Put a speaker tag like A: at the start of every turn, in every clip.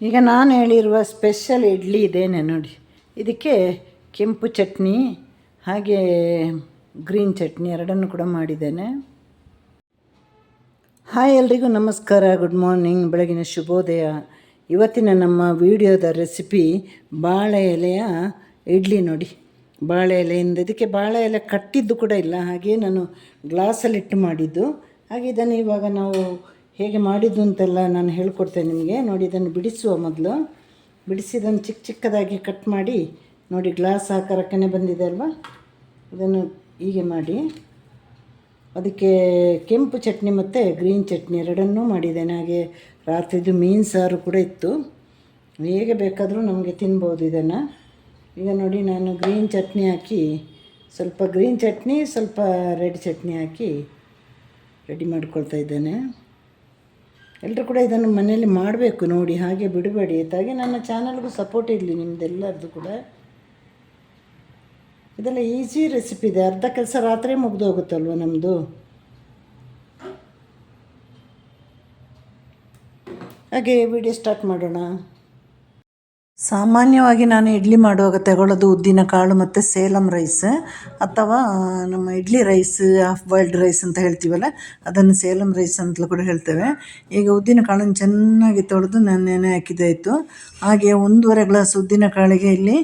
A: ಈಗ ನಾನು ಹೇಳಿರುವ ಸ್ಪೆಷಲ್ ಇಡ್ಲಿ ಇದೇನೆ ನೋಡಿ. ಇದಕ್ಕೆ ಕೆಂಪು ಚಟ್ನಿ ಹಾಗೆ ಗ್ರೀನ್ ಚಟ್ನಿ ಎರಡನ್ನು ಕೂಡ ಮಾಡಿದ್ದೇನೆ. ಹಾಯ್ ಎಲ್ರಿಗೂ ನಮಸ್ಕಾರ, ಗುಡ್ ಮಾರ್ನಿಂಗ್, ಬೆಳಗಿನ ಶುಭೋದಯ. ಇವತ್ತಿನ ನಮ್ಮ ವಿಡಿಯೋದ ರೆಸಿಪಿ ಬಾಳೆ ಎಲೆಯ ಇಡ್ಲಿ ನೋಡಿ. ಬಾಳೆ ಎಲೆಯಿಂದ ಇದಕ್ಕೆ ಬಾಳೆ ಎಲೆ ಕಟ್ಟಿದ್ದು ಕೂಡ ಇಲ್ಲ, ಹಾಗೆ ನಾನು ಗ್ಲಾಸಲ್ಲಿಟ್ಟು ಮಾಡಿದ್ದು. ಹಾಗೆ ಇದನ್ನು ಇವಾಗ ನಾವು ಹೇಗೆ ಮಾಡಿದ್ದು ಅಂತೆಲ್ಲ ನಾನು ಹೇಳ್ಕೊಡ್ತೇನೆ ನಿಮಗೆ. ನೋಡಿ, ಇದನ್ನು ಬಿಡಿಸುವ ಮೊದಲು ಬಿಡಿಸಿದನ್ನು ಚಿಕ್ಕ ಚಿಕ್ಕದಾಗಿ ಕಟ್ ಮಾಡಿ ನೋಡಿ, ಗ್ಲಾಸ್ ಆಕಾರಕ್ಕೆ ಬಂದಿದೆ ಅಲ್ವಾ. ಇದನ್ನು ಹೀಗೆ ಮಾಡಿ ಅದಕ್ಕೆ ಕೆಂಪು ಚಟ್ನಿ ಮತ್ತು ಗ್ರೀನ್ ಚಟ್ನಿ ಎರಡನ್ನೂ ಮಾಡಿದ್ದೇನೆ. ಹಾಗೆ ರಾತ್ರಿದು ಮೀನು ಸಾರು ಕೂಡ ಇತ್ತು. ಹೇಗೆ ಬೇಕಾದರೂ ನಮಗೆ ತಿನ್ಬೋದು ಇದನ್ನು. ಈಗ ನೋಡಿ, ನಾನು ಗ್ರೀನ್ ಚಟ್ನಿ ಹಾಕಿ ಸ್ವಲ್ಪ ಗ್ರೀನ್ ಚಟ್ನಿ ಸ್ವಲ್ಪ ರೆಡ್ ಚಟ್ನಿ ಹಾಕಿ ರೆಡಿ ಮಾಡ್ಕೊಳ್ತಾ ಇದ್ದೇನೆ. ಎಲ್ಲರೂ ಕೂಡ ಇದನ್ನು ಮನೆಯಲ್ಲಿ ಮಾಡಬೇಕು ನೋಡಿ, ಹಾಗೆ ಬಿಡಬೇಡಿ. ಹಾಗೆ ನನ್ನ ಚಾನಲ್ಗೂ ಸಪೋರ್ಟ್ ಇರಲಿ ನಿಮ್ಮದೆಲ್ಲರದ್ದು ಕೂಡ. ಇದೆಲ್ಲ ಈಸಿ ರೆಸಿಪಿ ಇದೆ, ಅರ್ಧ ಕೆಲಸ ರಾತ್ರಿ ಮುಗಿದು ಹೋಗುತ್ತಲ್ವ ನಮ್ಮದು. ಹಾಗೆ ವಿಡಿಯೋ ಸ್ಟಾರ್ಟ್ ಮಾಡೋಣ. ಸಾಮಾನ್ಯವಾಗಿ ನಾನು ಇಡ್ಲಿ ಮಾಡುವಾಗ ತಗೊಳ್ಳೋದು ಉದ್ದಿನ ಕಾಳು ಮತ್ತು ಸೇಲಂ ರೈಸ್, ಅಥವಾ ನಮ್ಮ idli rice, half boiled rice ಅಂತ ಹೇಳ್ತೀವಲ್ಲ, ಅದನ್ನು ಸೇಲಂ ರೈಸ್ ಅಂತಲೂ ಕೂಡ ಹೇಳ್ತೇವೆ. ಈಗ ಉದ್ದಿನ ಕಾಳನ್ನು ಚೆನ್ನಾಗಿ ತೊಳೆದು ನಾನು ನೆನೆ ಹಾಕಿದ್ದಾಯಿತು. ಹಾಗೆ 1.5 ಗ್ಲಾಸ್ ಉದ್ದಿನ ಕಾಳಿಗೆ ಇಲ್ಲಿ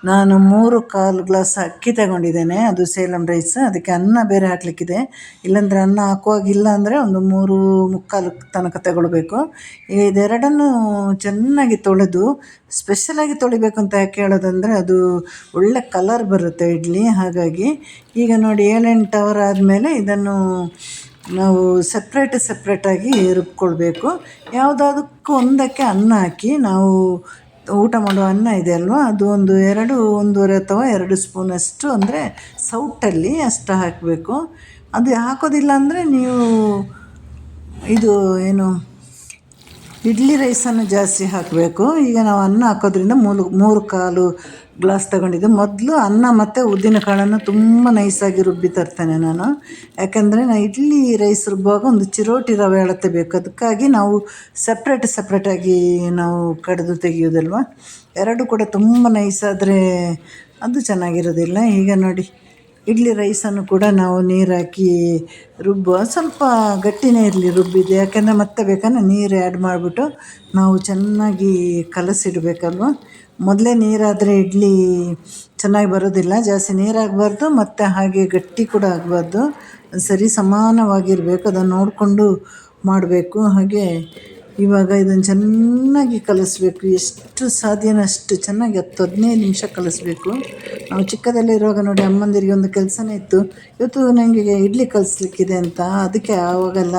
A: ನಾನು 3/4 ಗ್ಲಾಸ್ ಅಕ್ಕಿ ತಗೊಂಡಿದ್ದೇನೆ, ಅದು ಸೇಲಂ ರೈಸ್. ಅದಕ್ಕೆ ಅನ್ನ ಬೇರೆ ಹಾಕಲಿಕ್ಕಿದೆ, ಇಲ್ಲಾಂದರೆ ಅನ್ನ ಹಾಕುವಾಗಿಲ್ಲ ಅಂದರೆ ಒಂದು 3/4 ತನಕ ತಗೊಳ್ಬೇಕು. ಈಗ ಇದೆರಡನ್ನು ಚೆನ್ನಾಗಿ ತೊಳೆದು, ಸ್ಪೆಷಲಾಗಿ ತೊಳಿಬೇಕು ಅಂತ ಯಾಕೆ ಹೇಳೋದಂದರೆ ಅದು ಒಳ್ಳೆ ಕಲರ್ ಬರುತ್ತೆ ಇಡ್ಲಿ. ಹಾಗಾಗಿ ಈಗ ನೋಡಿ 7-8 ಅವರ್ ಆದಮೇಲೆ ಇದನ್ನು ನಾವು ಸಪ್ರೇಟಾಗಿ ರುಬ್ಕೊಳ್ಬೇಕು. ಯಾವುದಾದಕ್ಕೂ ಒಂದಕ್ಕೆ ಅನ್ನ ಹಾಕಿ, ನಾವು ಊಟ ಮಾಡುವ ಅನ್ನ ಇದೆ ಅಲ್ವ, ಅದು ಒಂದು 1.5 ಅಥವಾ 2 ಸ್ಪೂನಷ್ಟು, ಅಂದರೆ ಸೌಟಲ್ಲಿ ಅಷ್ಟು ಹಾಕಬೇಕು. ಅದು ಹಾಕೋದಿಲ್ಲ ಅಂದರೆ ನೀವು ಇದು ಏನು ಇಡ್ಲಿ ರೈಸನ್ನು ಜಾಸ್ತಿ ಹಾಕಬೇಕು. ಈಗ ನಾವು ಅನ್ನ ಹಾಕೋದ್ರಿಂದ 3/4 ಗ್ಲಾಸ್ ತಗೊಂಡಿದ್ದೆ. ಮೊದಲು ಅನ್ನ ಮತ್ತು ಉದ್ದಿನ ಕಾಳನ್ನು ತುಂಬ ನೈಸಾಗಿ ರುಬ್ಬಿ ತರ್ತೇನೆ ನಾನು, ಯಾಕೆಂದರೆ ನಾನು ಇಡ್ಲಿ ರೈಸ್ ರುಬ್ಬುವಾಗ ಒಂದು ಚಿರೋಟಿ ರವೆ ಅಳತೆ ಬೇಕು. ಅದಕ್ಕಾಗಿ ನಾವು ಸಪ್ರೇಟಾಗಿ ನಾವು ಕಡಿದು ತೆಗೆಯೋದಲ್ವ. ಎರಡು ಕೂಡ ತುಂಬ ನೈಸಾದರೆ ಅದು ಚೆನ್ನಾಗಿರೋದಿಲ್ಲ. ಈಗ ನೋಡಿ, ಇಡ್ಲಿ ರೈಸನ್ನು ಕೂಡ ನಾವು ನೀರು ಹಾಕಿ ರುಬ್ಬುವ, ಸ್ವಲ್ಪ ಗಟ್ಟಿನೇ ಇರಲಿ ರುಬ್ಬಿದೆ, ಯಾಕೆಂದರೆ ಮತ್ತೆ ಬೇಕಾದ್ರೆ ನೀರು ಆ್ಯಡ್ ಮಾಡಿಬಿಟ್ಟು ನಾವು ಚೆನ್ನಾಗಿ ಕಲಸಿಡಬೇಕಲ್ವ. ಮೊದಲೇ ನೀರಾದರೆ ಇಡ್ಲಿ ಚೆನ್ನಾಗಿ ಬರೋದಿಲ್ಲ, ಜಾಸ್ತಿ ನೀರಾಗಬಾರ್ದು ಮತ್ತು ಹಾಗೆ ಗಟ್ಟಿ ಕೂಡ ಆಗಬಾರ್ದು, ಸರಿ ಸಮಾನವಾಗಿರಬೇಕು. ಅದನ್ನು ನೋಡಿಕೊಂಡು ಮಾಡಬೇಕು. ಹಾಗೆ ಇವಾಗ ಇದನ್ನು ಚೆನ್ನಾಗಿ ಕಲಿಸ್ಬೇಕು, ಎಷ್ಟು ಸಾಧ್ಯನೋ ಅಷ್ಟು ಚೆನ್ನಾಗಿ 10-15 ನಿಮಿಷ ಕಲಿಸ್ಬೇಕು. ನಾವು ಚಿಕ್ಕದಲ್ಲಿರುವಾಗ ನೋಡಿ, ಅಮ್ಮಂದಿರಿಗೆ ಒಂದು ಕೆಲಸನೇ ಇತ್ತು, ಇವತ್ತು ನನಗೆ ಇಡ್ಲಿ ಕಲಿಸ್ಲಿಕ್ಕಿದೆ ಅಂತ. ಅದಕ್ಕೆ ಆವಾಗೆಲ್ಲ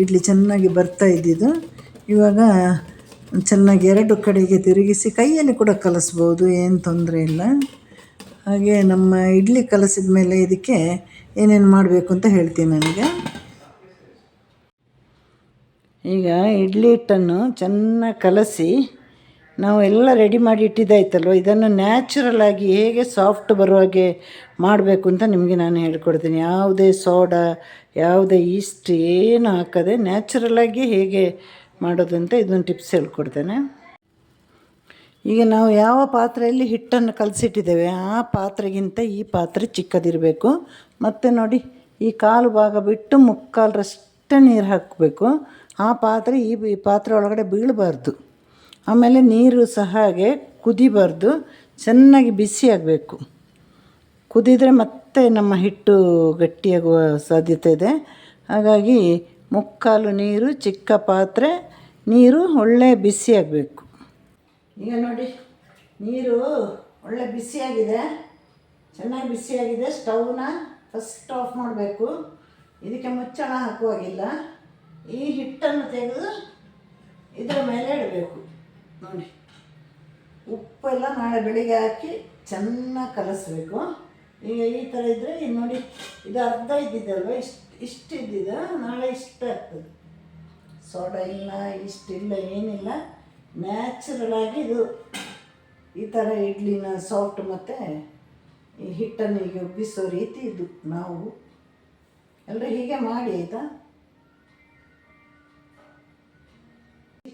A: ಇಡ್ಲಿ ಚೆನ್ನಾಗಿ ಬರ್ತಾ ಇದ್ದಿದ್ದು. ಇವಾಗ ಚೆನ್ನಾಗಿ 2 ಕಡೆಗೆ ತಿರುಗಿಸಿ ಕೈಯಲ್ಲಿ ಕೂಡ ಕಲಿಸ್ಬೋದು, ಏನು ತೊಂದರೆ ಇಲ್ಲ. ಹಾಗೆ ನಮ್ಮ ಇಡ್ಲಿ ಕಲಸಿದ ಮೇಲೆ ಇದಕ್ಕೆ ಏನೇನು ಮಾಡಬೇಕು ಅಂತ ಹೇಳ್ತೀನಿ ನನಗೆ. ಈಗ ಇಡ್ಲಿ ಹಿಟ್ಟನ್ನು ಚೆನ್ನಾಗಿ ಕಲಸಿ ನಾವು ಎಲ್ಲ ರೆಡಿ ಮಾಡಿ ಇಟ್ಟಿದ್ದಾಯ್ತಲ್ವ, ಇದನ್ನು ನ್ಯಾಚುರಲಾಗಿ ಹೇಗೆ ಸಾಫ್ಟ್ ಬರೋ ಹಾಗೆ ಮಾಡಬೇಕು ಅಂತ ನಿಮಗೆ ನಾನು ಹೇಳ್ಕೊಡ್ತೀನಿ. ಯಾವುದೇ ಸೋಡಾ, ಯಾವುದೇ ಈಸ್ಟ್ ಏನು ಹಾಕದೆ ನ್ಯಾಚುರಲಾಗಿ ಹೇಗೆ ಮಾಡೋದು ಅಂತ ಇದೊಂದು ಟಿಪ್ಸ್ ಹೇಳ್ಕೊಡ್ತೇನೆ. ಈಗ ನಾವು ಯಾವ ಪಾತ್ರೆಯಲ್ಲಿ ಹಿಟ್ಟನ್ನು ಕಲಸಿಟ್ಟಿದ್ದೇವೆ ಆ ಪಾತ್ರೆಗಿಂತ ಈ ಪಾತ್ರೆ ಚಿಕ್ಕದಿರಬೇಕು. ಮತ್ತು ನೋಡಿ, ಈ 1/4 ಭಾಗ ಬಿಟ್ಟು 3/4ರಷ್ಟೇ ನೀರು ಹಾಕಬೇಕು. ಆ ಪಾತ್ರೆ ಈ ಪಾತ್ರೆ ಒಳಗಡೆ ಬೀಳಬಾರ್ದು. ಆಮೇಲೆ ನೀರು ಸಹ ಹಾಗೆ ಕುದಿಬಾರ್ದು, ಚೆನ್ನಾಗಿ ಬಿಸಿ ಆಗಬೇಕು. ಕುದಿದರೆ ಮತ್ತೆ ನಮ್ಮ ಹಿಟ್ಟು ಗಟ್ಟಿಯಾಗುವ ಸಾಧ್ಯತೆ ಇದೆ. ಹಾಗಾಗಿ 3/4 ನೀರು, ಚಿಕ್ಕ ಪಾತ್ರೆ, ನೀರು ಒಳ್ಳೆ ಬಿಸಿಯಾಗಬೇಕು. ಈಗ ನೋಡಿ, ನೀರು ಒಳ್ಳೆ ಬಿಸಿಯಾಗಿದೆ, ಚೆನ್ನಾಗಿ ಬಿಸಿಯಾಗಿದೆ. ಸ್ಟವ್ನ ಫಸ್ಟ್ ಆಫ್ ಮಾಡಬೇಕು. ಇದಕ್ಕೆ ಮುಚ್ಚಳ ಹಾಕುವಾಗಿಲ್ಲ. ಈ ಹಿಟ್ಟನ್ನು ತೆಗೆದು ಇದರ ಮೇಲೆ ಇಡಬೇಕು. ನೋಡಿ, ಉಪ್ಪೆಲ್ಲ ನಾಳೆ ಬೆಳಿಗ್ಗೆ ಹಾಕಿ ಚೆನ್ನಾಗಿ ಕಲಸಬೇಕು. ಈಗ ಈ ಥರ ಇದ್ದರೆ, ಈಗ ನೋಡಿ, ಇದು ಅರ್ಧ ಇದ್ದಿದ್ದಲ್ವ, ಇಷ್ಟು ಇದ್ದಿದ್ದು, ನಾಳೆ ಇಷ್ಟು ಆಗ್ತದೆ. ಸೋಡಾ ಇಲ್ಲ, ಇಷ್ಟಿಲ್ಲ, ಏನಿಲ್ಲ, ನ್ಯಾಚುರಲಾಗಿ ಇದು ಈ ಥರ ಇಡ್ಲಿನ ಸಾಫ್ಟ್ ಮತ್ತು ಈ ಹಿಟ್ಟನ್ನು ಈಗ ಉಬ್ಬಿಸೋ ರೀತಿ ಇದು. ನಾವು ಎಲ್ಲರೂ ಹೀಗೆ ಮಾಡಿ ಆಯಿತಾ.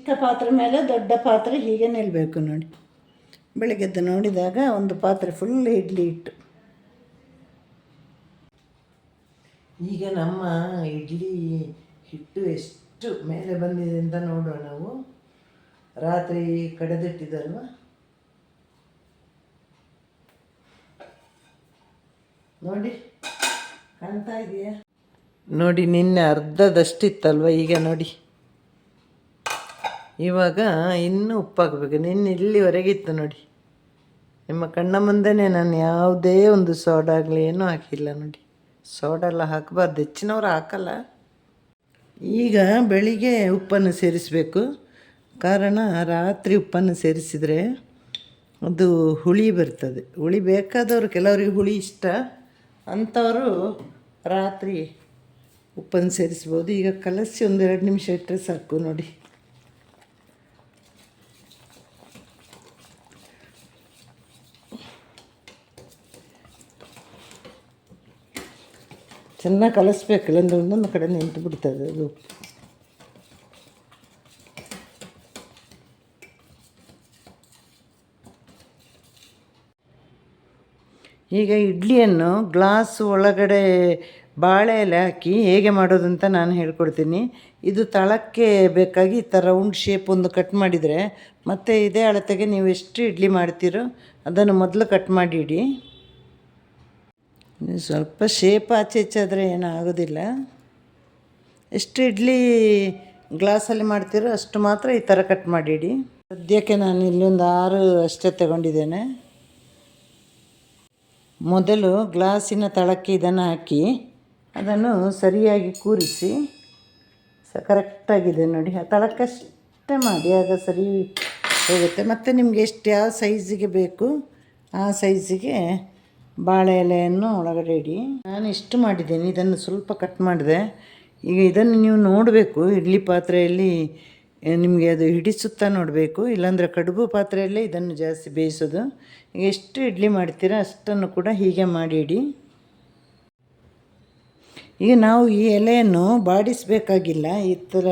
A: ಚಿಕ್ಕ ಪಾತ್ರೆ ಮೇಲೆ ದೊಡ್ಡ ಪಾತ್ರೆ ಹೀಗೆ ನಿಲ್ಲಬೇಕು ನೋಡಿ. ಬೆಳಗ್ಗೆದ್ದು ನೋಡಿದಾಗ ಒಂದು ಪಾತ್ರೆ ಫುಲ್ ಇಡ್ಲಿ ಇಟ್ಟು. ಈಗ ನಮ್ಮ ಇಡ್ಲಿ ಹಿಟ್ಟು ಎಷ್ಟು ಮೇಲೆ ಬಂದಿದೆ ಅಂತ ನೋಡೋಣ. ನಾವು ರಾತ್ರಿ ಕಡೆದಿಟ್ಟಿದ್ದಲ್ವ, ನೋಡಿ ಕಾಣ್ತಾ ಇದೆಯಾ? ನೋಡಿ, ನಿನ್ನೆ ಅರ್ಧದಷ್ಟಿತ್ತಲ್ವ, ಈಗ ನೋಡಿ ಇವಾಗ ಇನ್ನೂ ಉಪ್ಪಾಕಬೇಕು. ನಿನ್ನೆ ಇಲ್ಲಿವರೆಗಿತ್ತು ನೋಡಿ, ನಿಮ್ಮ ಕಣ್ಣ ಮುಂದೆನೇ. ನಾನು ಯಾವುದೇ ಒಂದು ಸೋಡಾ ಆಗಲಿ ಏನೂ ಹಾಕಿಲ್ಲ ನೋಡಿ. ಸೋಡಾ ಎಲ್ಲ ಹಾಕಬಾರ್ದು, ಹೆಚ್ಚಿನವ್ರು ಹಾಕಲ್ಲ. ಈಗ ಬೆಳಿಗ್ಗೆ ಉಪ್ಪನ್ನು ಸೇರಿಸಬೇಕು. ಕಾರಣ ರಾತ್ರಿ ಉಪ್ಪನ್ನು ಸೇರಿಸಿದರೆ ಅದು ಹುಳಿ ಬರ್ತದೆ. ಹುಳಿ ಬೇಕಾದವರು, ಕೆಲವರಿಗೆ ಹುಳಿ ಇಷ್ಟ ಅಂಥವರು ರಾತ್ರಿ ಉಪ್ಪನ್ನು ಸೇರಿಸ್ಬೋದು. ಈಗ ಕಲಸಿ 1-2 ನಿಮಿಷ ಇಟ್ಟರೆ ಸಾಕು ನೋಡಿ. ಚೆನ್ನಾಗಿ ಕಲಿಸ್ಬೇಕು, ಇಲ್ಲಾಂದ್ರೆ ಒಂದೊಂದು ಕಡೆ ನಿಂತು ಬಿಡ್ತದೆ ಅದು. ಈಗ ಇಡ್ಲಿಯನ್ನು ಗ್ಲಾಸ್ ಒಳಗಡೆ ಬಾಳೆ ಎಲೆ ಹಾಕಿ ಹೇಗೆ ಮಾಡೋದು ಅಂತ ನಾನು ಹೇಳ್ಕೊಡ್ತೀನಿ. ಇದು ತಳಕ್ಕೆ ಬೇಕಾಗಿ ಈ ಥರ ರೌಂಡ್ ಶೇಪ್ ಒಂದು ಕಟ್ ಮಾಡಿದರೆ, ಮತ್ತು ಇದೇ ಅಳತೆಗೆ ನೀವು ಎಷ್ಟು ಇಡ್ಲಿ ಮಾಡ್ತೀರೋ ಅದನ್ನು ಮೊದಲು ಕಟ್ ಮಾಡಿ ಇಡಿ. ಸ್ವಲ್ಪ ಶೇಪ್ ಆಚೆ ಈಚಾದರೆ ಏನೂ ಆಗೋದಿಲ್ಲ. ಎಷ್ಟು ಇಡ್ಲಿ ಗ್ಲಾಸಲ್ಲಿ ಮಾಡ್ತೀರೋ ಅಷ್ಟು ಮಾತ್ರ ಈ ಥರ ಕಟ್ ಮಾಡಿಡಿ. ಸದ್ಯಕ್ಕೆ ನಾನು ಇಲ್ಲೊಂದು 6 ಅಷ್ಟೇ ತಗೊಂಡಿದ್ದೇನೆ. ಮೊದಲು ಗ್ಲಾಸಿನ ತಳಕ್ಕೆ ಇದನ್ನು ಹಾಕಿ ಅದನ್ನು ಸರಿಯಾಗಿ ಕೂರಿಸಿ. ಕರೆಕ್ಟಾಗಿದೆ ನೋಡಿ, ಆ ತಳಕ್ಕಷ್ಟೇ ಮಾಡಿ, ಆಗ ಸರಿ ಹೋಗುತ್ತೆ. ಮತ್ತು ನಿಮಗೆ ಎಷ್ಟು ಯಾವ ಸೈಜಿಗೆ ಬೇಕು ಆ ಸೈಜಿಗೆ ಬಾಳೆ ಎಲೆಯನ್ನು ಒಳಗಡೆ ಇಡಿ. ನಾನು ಇಷ್ಟು ಮಾಡಿದ್ದೇನೆ, ಇದನ್ನು ಸ್ವಲ್ಪ ಕಟ್ ಮಾಡಿದೆ. ಈಗ ಇದನ್ನು ನೀವು ನೋಡಬೇಕು, ಇಡ್ಲಿ ಪಾತ್ರೆಯಲ್ಲಿ ನಿಮಗೆ ಅದು ಹಿಡಿಸುತ್ತಾ ನೋಡಬೇಕು, ಇಲ್ಲಾಂದರೆ ಕಡುಬು ಪಾತ್ರೆಯಲ್ಲೇ ಇದನ್ನು ಜಾಸ್ತಿ ಬೇಯಿಸೋದು. ಈಗ ಎಷ್ಟು ಇಡ್ಲಿ ಮಾಡ್ತೀರ ಅಷ್ಟನ್ನು ಕೂಡ ಹೀಗೆ ಮಾಡಿಡಿ. ಈಗ ನಾವು ಈ ಎಲೆಯನ್ನು ಬಾಡಿಸಬೇಕಾಗಿಲ್ಲ. ಈ ಥರ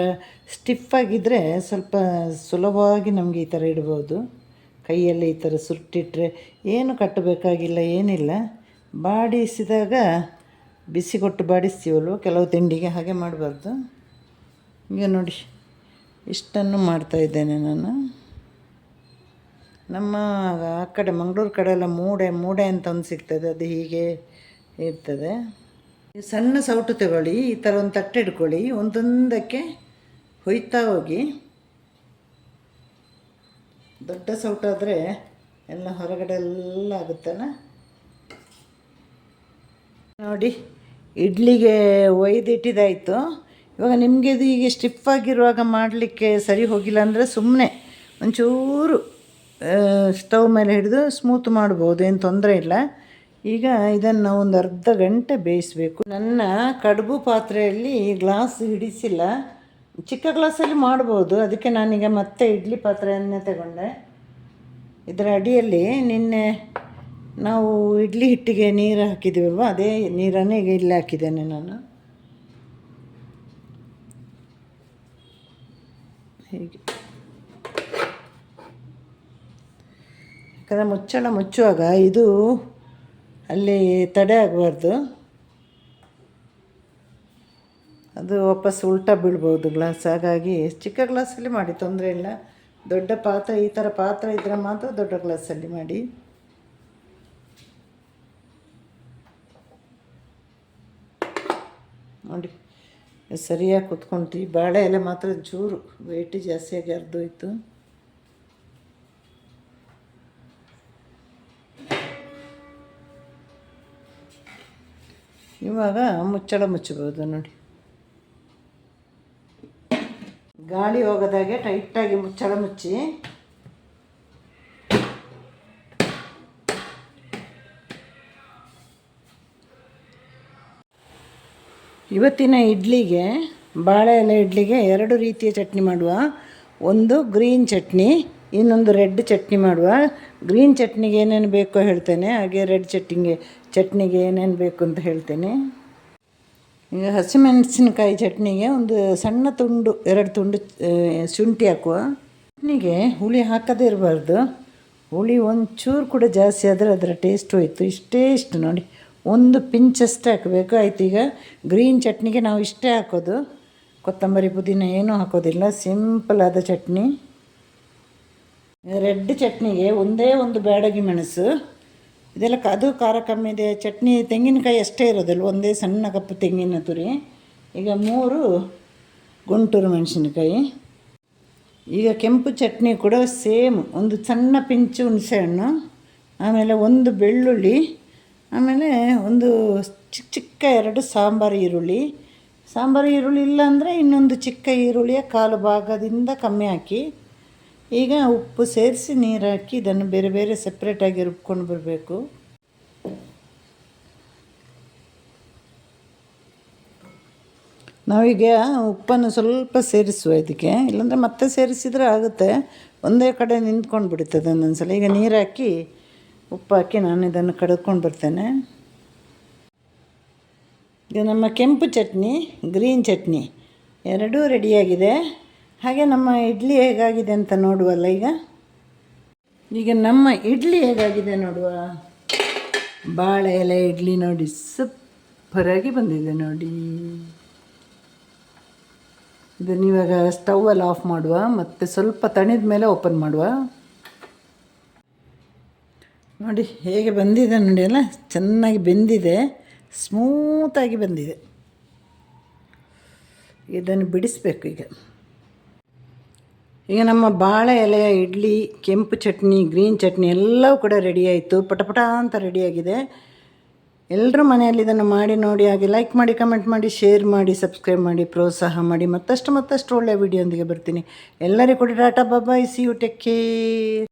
A: ಸ್ಟಿಫಾಗಿದ್ದರೆ ಸ್ವಲ್ಪ ಸುಲಭವಾಗಿ ನಮಗೆ ಈ ಥರ ಇಡ್ಬೋದು. ಕೈಯಲ್ಲಿ ಈ ಥರ ಸುಟ್ಟಿಟ್ರೆ ಏನು ಕಟ್ಟಬೇಕಾಗಿಲ್ಲ, ಏನಿಲ್ಲ. ಬಾಡಿಸಿದಾಗ ಬಿಸಿ ಕೊಟ್ಟು ಬಾಡಿಸ್ತೀವಲ್ವ ಕೆಲವು ತಿಂಡಿಗೆ, ಹಾಗೆ ಮಾಡಬಾರ್ದು. ಈಗ ನೋಡಿ ಇಷ್ಟನ್ನು ಮಾಡ್ತಾಯಿದ್ದೇನೆ ನಾನು. ನಮ್ಮ ಆ ಕಡೆ ಮಂಗಳೂರು ಕಡೆ ಎಲ್ಲ ಮೂಡೆ ಅಂತ ಒಂದು ಸಿಗ್ತದೆ, ಅದು ಹೀಗೆ ಇರ್ತದೆ. ಸಣ್ಣ ಸೌಟು ತಗೊಳ್ಳಿ, ಈ ಥರ ಒಂದು ತಟ್ಟೆ ಇಟ್ಕೊಳ್ಳಿ, ಒಂದೊಂದಕ್ಕೆ ಹೊಯ್ತಾ ಹೋಗಿ. ದೊಡ್ಡ ಸೌಟಾದರೆ ಎಲ್ಲ ಹೊರಗಡೆ ಎಲ್ಲ ಆಗುತ್ತಲ್ಲ. ನೋಡಿ, ಇಡ್ಲಿಗೆ ಒಯ್ದಿಟ್ಟಿದ್ದಾಯಿತು. ಇವಾಗ ನಿಮಗೆ ಇದು ಹೀಗೆ ಸ್ಟಿಫಾಗಿರುವಾಗ ಮಾಡಲಿಕ್ಕೆ ಸರಿ ಹೋಗಿಲ್ಲ ಅಂದರೆ ಸುಮ್ಮನೆ ಒಂಚೂರು ಸ್ಟವ್ ಮೇಲೆ ಹಿಡಿದು ಸ್ಮೂತ್ ಮಾಡ್ಬೋದು, ಏನು ತೊಂದರೆ ಇಲ್ಲ. ಈಗ ಇದನ್ನು ಒಂದು ಅರ್ಧ ಗಂಟೆ ಬೇಯಿಸಬೇಕು. ನನ್ನ ಕಡುಬು ಪಾತ್ರೆಯಲ್ಲಿ ಗ್ಲಾಸ್ ಹಿಡಿಸಿಲ್ಲ, ಚಿಕ್ಕ ಗ್ಲಾಸಲ್ಲಿ ಮಾಡ್ಬೋದು. ಅದಕ್ಕೆ ನಾನೀಗ ಮತ್ತೆ ಇಡ್ಲಿ ಪಾತ್ರೆಯನ್ನೇ ತಗೊಂಡೆ. ಇದರ ಅಡಿಯಲ್ಲಿ ನಿನ್ನೆ ನಾವು ಇಡ್ಲಿ ಹಿಟ್ಟಿಗೆ ನೀರು ಹಾಕಿದ್ದೀವಲ್ವ, ಅದೇ ನೀರನ್ನೇ ಈಗ ಇಲ್ಲಿ ಹಾಕಿದ್ದೇನೆ ನಾನು. ಹೀಗೆ ಯಾಕಂದರೆ ಮುಚ್ಚಳ ಮುಚ್ಚುವಾಗ ಇದು ಅಲ್ಲಿ ತಡೆ ಆಗಬಾರ್ದು, ಅದು ವಾಪಸ್ ಉಲ್ಟಾ ಬೀಳ್ಬೋದು ಗ್ಲಾಸ್. ಹಾಗಾಗಿ ಚಿಕ್ಕ ಗ್ಲಾಸಲ್ಲಿ ಮಾಡಿ, ತೊಂದರೆ ಇಲ್ಲ. ದೊಡ್ಡ ಪಾತ್ರೆ, ಈ ಥರ ಪಾತ್ರೆ ಇದ್ದರೆ ಮಾತ್ರ ದೊಡ್ಡ ಗ್ಲಾಸಲ್ಲಿ ಮಾಡಿ. ನೋಡಿ ಸರಿಯಾಗಿ ಕುತ್ಕೊಂತು. ಬಾಳೆ ಎಲೆ ಮಾತ್ರ ಚೂರು ವೇಟ್ ಜಾಸ್ತಿಯಾಗಿ ಅರ್ಧೋಯ್ತು. ಇವಾಗ ಮುಚ್ಚಳ ಮುಚ್ಚಬೋದು ನೋಡಿ. ಗಾಳಿ ಹೋಗೋದಾಗೆ ಟೈಟಾಗಿ ಮುಚ್ಚಳ ಮುಚ್ಚಿ. ಇವತ್ತಿನ ಇಡ್ಲಿಗೆ, ಬಾಳೆ ಎಲೆ ಇಡ್ಲಿಗೆ 2 ರೀತಿಯ ಚಟ್ನಿ ಮಾಡುವ. ಒಂದು ಗ್ರೀನ್ ಚಟ್ನಿ, ಇನ್ನೊಂದು ರೆಡ್ ಚಟ್ನಿ ಮಾಡುವ. ಗ್ರೀನ್ ಚಟ್ನಿಗೆ ಏನೇನು ಬೇಕೋ ಹೇಳ್ತೇನೆ, ಹಾಗೆ ರೆಡ್ ಚಟ್ನಿಗೆ ಏನೇನು ಬೇಕು ಅಂತ ಹೇಳ್ತೇನೆ. ಈಗ ಹಸಿಮೆಣಸಿನಕಾಯಿ ಚಟ್ನಿಗೆ ಒಂದು ಸಣ್ಣ ತುಂಡು 2 ತುಂಡು ಶುಂಠಿ ಹಾಕುವ. ಚಟ್ನಿಗೆ ಹುಳಿ ಹಾಕದೇ ಇರಬಾರ್ದು. ಹುಳಿ ಒಂಚೂರು ಕೂಡ ಜಾಸ್ತಿ ಆದರೆ ಅದರ ಟೇಸ್ಟ್ ಹೋಯಿತು. ಇಷ್ಟು ನೋಡಿ, ಒಂದು ಪಿಂಚಷ್ಟೇ ಹಾಕಬೇಕು. ಆಯಿತು. ಈಗ ಗ್ರೀನ್ ಚಟ್ನಿಗೆ ನಾವು ಇಷ್ಟೇ ಹಾಕೋದು, ಕೊತ್ತಂಬರಿ ಪುದೀನ ಏನೂ ಹಾಕೋದಿಲ್ಲ, ಸಿಂಪಲ್ ಆದ ಚಟ್ನಿ. ರೆಡ್ ಚಟ್ನಿಗೆ ಒಂದೇ ಒಂದು ಬ್ಯಾಡಗಿ ಮೆಣಸು, ಇದೆಲ್ಲ ಅದು ಖಾರ ಕಮ್ಮಿ ಇದೆ. ಚಟ್ನಿ ತೆಂಗಿನಕಾಯಿ ಅಷ್ಟೇ ಇರೋದಿಲ್ಲ, ಒಂದೇ ಸಣ್ಣ ಕಪ್ಪು ತೆಂಗಿನ ತುರಿ. ಈಗ 3 ಗುಂಟೂರು ಮೆಣಸಿನಕಾಯಿ. ಈಗ ಕೆಂಪು ಚಟ್ನಿ ಕೂಡ ಸೇಮ್, ಒಂದು ಸಣ್ಣ ಪಿಂಚು ಹುಣಸೆಹಣ್ಣು, ಆಮೇಲೆ ಒಂದು ಬೆಳ್ಳುಳ್ಳಿ, ಆಮೇಲೆ ಒಂದು ಚಿಕ್ಕ 2 ಸಾಂಬಾರು ಈರುಳ್ಳಿ. ಸಾಂಬಾರು ಈರುಳ್ಳಿ ಇಲ್ಲಾಂದರೆ ಇನ್ನೊಂದು ಚಿಕ್ಕ ಈರುಳ್ಳಿಯ 1/4 ಭಾಗದಿಂದ ಕಮ್ಮಿ ಹಾಕಿ. ಈಗ ಉಪ್ಪು ಸೇರಿಸಿ ನೀರು ಹಾಕಿ ಇದನ್ನು ಬೇರೆ ಬೇರೆ ಸಪ್ರೇಟಾಗಿ ರುಬ್ಕೊಂಡು ಬರಬೇಕು. ನಾವೀಗ ಉಪ್ಪನ್ನು ಸ್ವಲ್ಪ ಸೇರಿಸುವ ಇದಕ್ಕೆ, ಇಲ್ಲಾಂದರೆ ಮತ್ತೆ ಸೇರಿಸಿದರೆ ಆಗುತ್ತೆ, ಒಂದೇ ಕಡೆ ನಿಂತ್ಕೊಂಡು ಬಿಡುತ್ತದೆ ಒಂದೊಂದು ಸಲ. ಈಗ ನೀರು ಹಾಕಿ ಉಪ್ಪು ಹಾಕಿ ನಾನು ಇದನ್ನು ಕಡ್ಕೊಂಡು ಬರ್ತೇನೆ. ಈಗ ನಮ್ಮ ಕೆಂಪು ಚಟ್ನಿ, ಗ್ರೀನ್ ಚಟ್ನಿ ಎರಡೂ ರೆಡಿಯಾಗಿದೆ. ಹಾಗೆ ನಮ್ಮ ಇಡ್ಲಿ ಹೇಗಾಗಿದೆ ಅಂತ ನೋಡುವಲ್ಲ. ಈಗ ನಮ್ಮ ಇಡ್ಲಿ ಹೇಗಾಗಿದೆ ನೋಡುವ. ಬಾಳೆ ಎಲೆ ಇಡ್ಲಿ ನೋಡಿ, ಸೂಪರಾಗಿ ಬಂದಿದೆ ನೋಡಿ. ಇದನ್ನು ಇವಾಗ ಸ್ಟೌವಲ್ಲಿ ಆಫ್ ಮಾಡುವ, ಮತ್ತು ಸ್ವಲ್ಪ ತಣಿದ ಮೇಲೆ ಓಪನ್ ಮಾಡುವ. ನೋಡಿ ಹೇಗೆ ಬಂದಿದೆ ನೋಡಿ, ಅಲ್ಲ ಚೆನ್ನಾಗಿ ಬೆಂದಿದೆ, ಸ್ಮೂತಾಗಿ ಬಂದಿದೆ. ಇದನ್ನು ಬಿಡಿಸ್ಬೇಕು. ಈಗ ನಮ್ಮ ಬಾಳೆ ಎಲೆಯ ಇಡ್ಲಿ, ಕೆಂಪು ಚಟ್ನಿ, ಗ್ರೀನ್ ಚಟ್ನಿ ಎಲ್ಲವೂ ಕೂಡ ರೆಡಿ ಆಯಿತು. ಪಟಪಟ ಅಂತ ರೆಡಿಯಾಗಿದೆ. ಎಲ್ಲರೂ ಮನೆಯಲ್ಲಿ ಇದನ್ನು ಮಾಡಿ ನೋಡಿ. ಹಾಗೆ ಲೈಕ್ ಮಾಡಿ, ಕಮೆಂಟ್ ಮಾಡಿ, ಶೇರ್ ಮಾಡಿ, ಸಬ್ಸ್ಕ್ರೈಬ್ ಮಾಡಿ, ಪ್ರೋತ್ಸಾಹ ಮಾಡಿ. ಮತ್ತಷ್ಟು ಒಳ್ಳೆಯ ವಿಡಿಯೋ ಒಂದಿಗೆ ಬರ್ತೀನಿ. ಎಲ್ಲರಿಗೂ ಕೂಡ ಟಾಟಾ, ಬಾಯ್, ಸಿ ಯು, ಟೇಕ್ ಕೇರ್.